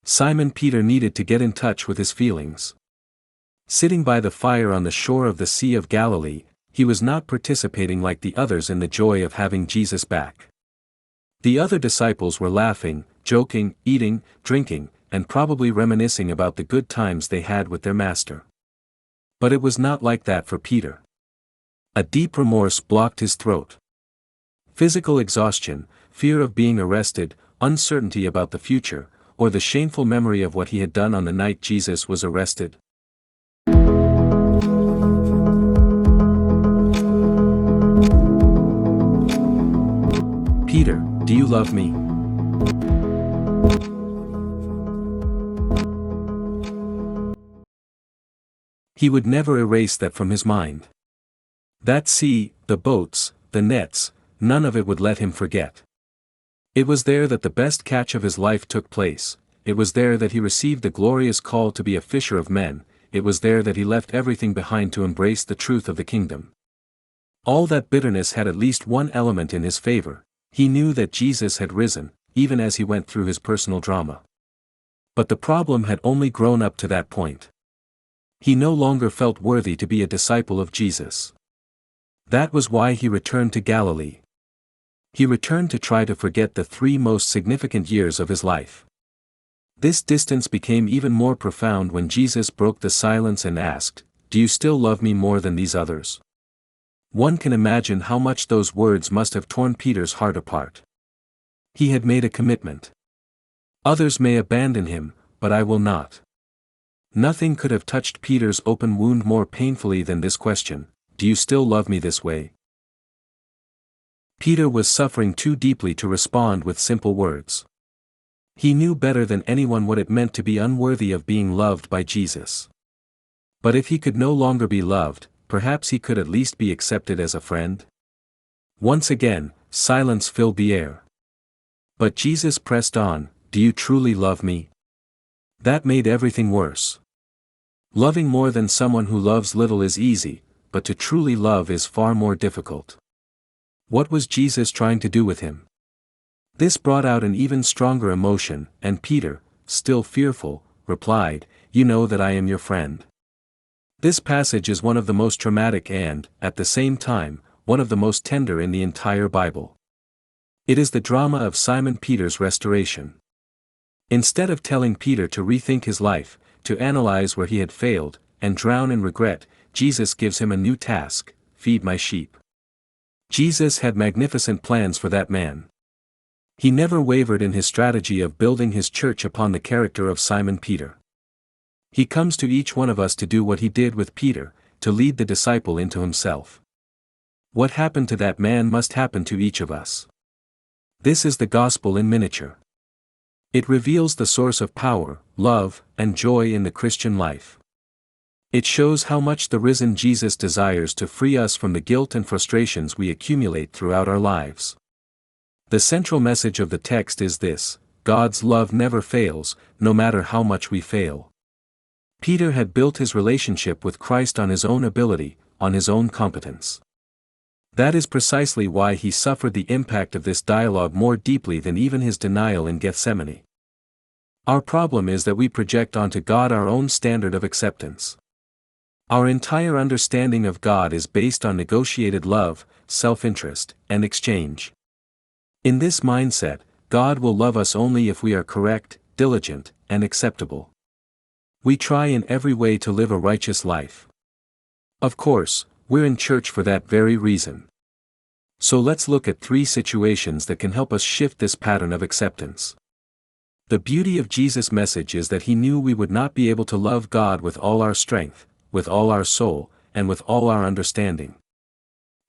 Simon Peter needed to get in touch with his feelings. Sitting by the fire on the shore of the Sea of Galilee, he was not participating like the others in the joy of having Jesus back. The other disciples were laughing, joking, eating, drinking, and probably reminiscing about the good times they had with their master. But it was not like that for Peter. A deep remorse blocked his throat. Physical exhaustion, fear of being arrested, uncertainty about the future, or the shameful memory of what he had done on the night Jesus was arrested. Peter, do you love me? He would never erase that from his mind. That sea, the boats, the nets, none of it would let him forget. It was there that the best catch of his life took place, it was there that he received the glorious call to be a fisher of men, it was there that he left everything behind to embrace the truth of the kingdom. All that bitterness had at least one element in his favor: he knew that Jesus had risen, even as he went through his personal drama. But the problem had only grown up to that point. He no longer felt worthy to be a disciple of Jesus. That was why he returned to Galilee. He returned to try to forget the 3 most significant years of his life. This distance became even more profound when Jesus broke the silence and asked, "Do you still love me more than these others?" One can imagine how much those words must have torn Peter's heart apart. He had made a commitment. Others may abandon him, but I will not. Nothing could have touched Peter's open wound more painfully than this question: do you still love me this way? Peter was suffering too deeply to respond with simple words. He knew better than anyone what it meant to be unworthy of being loved by Jesus. But if he could no longer be loved, perhaps he could at least be accepted as a friend? Once again, silence filled the air. But Jesus pressed on, "Do you truly love me?" That made everything worse. Loving more than someone who loves little is easy, but to truly love is far more difficult. What was Jesus trying to do with him? This brought out an even stronger emotion, and Peter, still fearful, replied, "You know that I am your friend." This passage is one of the most traumatic and, at the same time, one of the most tender in the entire Bible. It is the drama of Simon Peter's restoration. Instead of telling Peter to rethink his life, to analyze where he had failed, and drown in regret, Jesus gives him a new task: feed my sheep. Jesus had magnificent plans for that man. He never wavered in his strategy of building his church upon the character of Simon Peter. He comes to each one of us to do what he did with Peter, to lead the disciple into himself. What happened to that man must happen to each of us. This is the gospel in miniature. It reveals the source of power, love, and joy in the Christian life. It shows how much the risen Jesus desires to free us from the guilt and frustrations we accumulate throughout our lives. The central message of the text is this: God's love never fails, no matter how much we fail. Peter had built his relationship with Christ on his own ability, on his own competence. That is precisely why he suffered the impact of this dialogue more deeply than even his denial in Gethsemane. Our problem is that we project onto God our own standard of acceptance. Our entire understanding of God is based on negotiated love, self-interest, and exchange. In this mindset, God will love us only if we are correct, diligent, and acceptable. We try in every way to live a righteous life. Of course, we're in church for that very reason. So let's look at 3 situations that can help us shift this pattern of acceptance. The beauty of Jesus' message is that he knew we would not be able to love God with all our strength, with all our soul, and with all our understanding.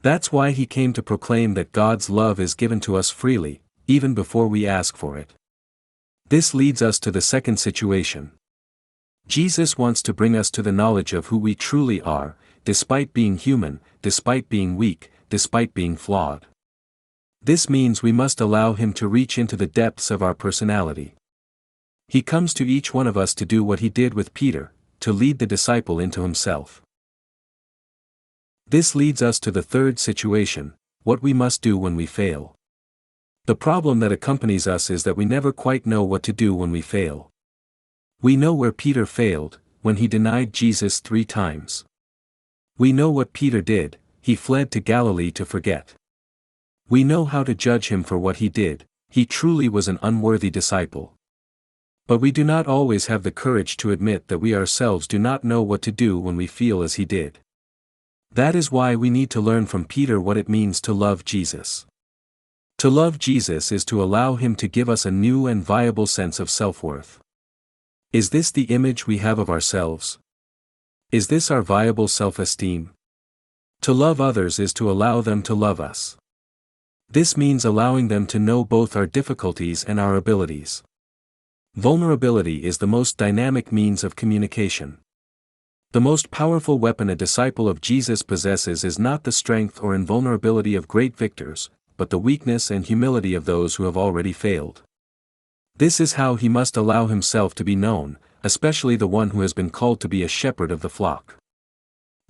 That's why he came to proclaim that God's love is given to us freely, even before we ask for it. This leads us to the second situation. Jesus wants to bring us to the knowledge of who we truly are, despite being human, despite being weak, despite being flawed. This means we must allow him to reach into the depths of our personality. He comes to each one of us to do what he did with Peter, to lead the disciple into himself. This leads us to the third situation: what we must do when we fail. The problem that accompanies us is that we never quite know what to do when we fail. We know where Peter failed, when he denied Jesus 3 times. We know what Peter did, he fled to Galilee to forget. We know how to judge him for what he did, he truly was an unworthy disciple. But we do not always have the courage to admit that we ourselves do not know what to do when we feel as he did. That is why we need to learn from Peter what it means to love Jesus. To love Jesus is to allow him to give us a new and viable sense of self-worth. Is this the image we have of ourselves? Is this our viable self-esteem? To love others is to allow them to love us. This means allowing them to know both our difficulties and our abilities. Vulnerability is the most dynamic means of communication. The most powerful weapon a disciple of Jesus possesses is not the strength or invulnerability of great victors, but the weakness and humility of those who have already failed. This is how he must allow himself to be known, especially the one who has been called to be a shepherd of the flock.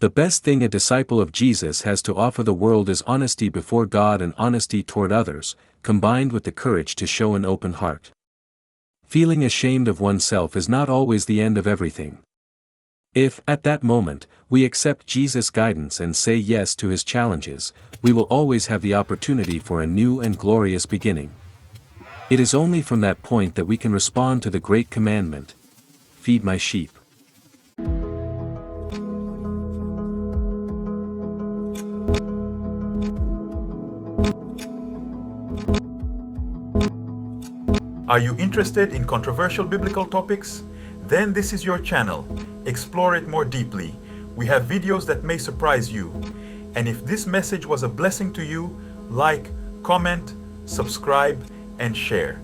The best thing a disciple of Jesus has to offer the world is honesty before God and honesty toward others, combined with the courage to show an open heart. Feeling ashamed of oneself is not always the end of everything. If, at that moment, we accept Jesus' guidance and say yes to his challenges, we will always have the opportunity for a new and glorious beginning. It is only from that point that we can respond to the great commandment, "Feed my sheep." Are you interested in controversial biblical topics? Then this is your channel. Explore it more deeply. We have videos that may surprise you. And if this message was a blessing to you, like, comment, subscribe, and share.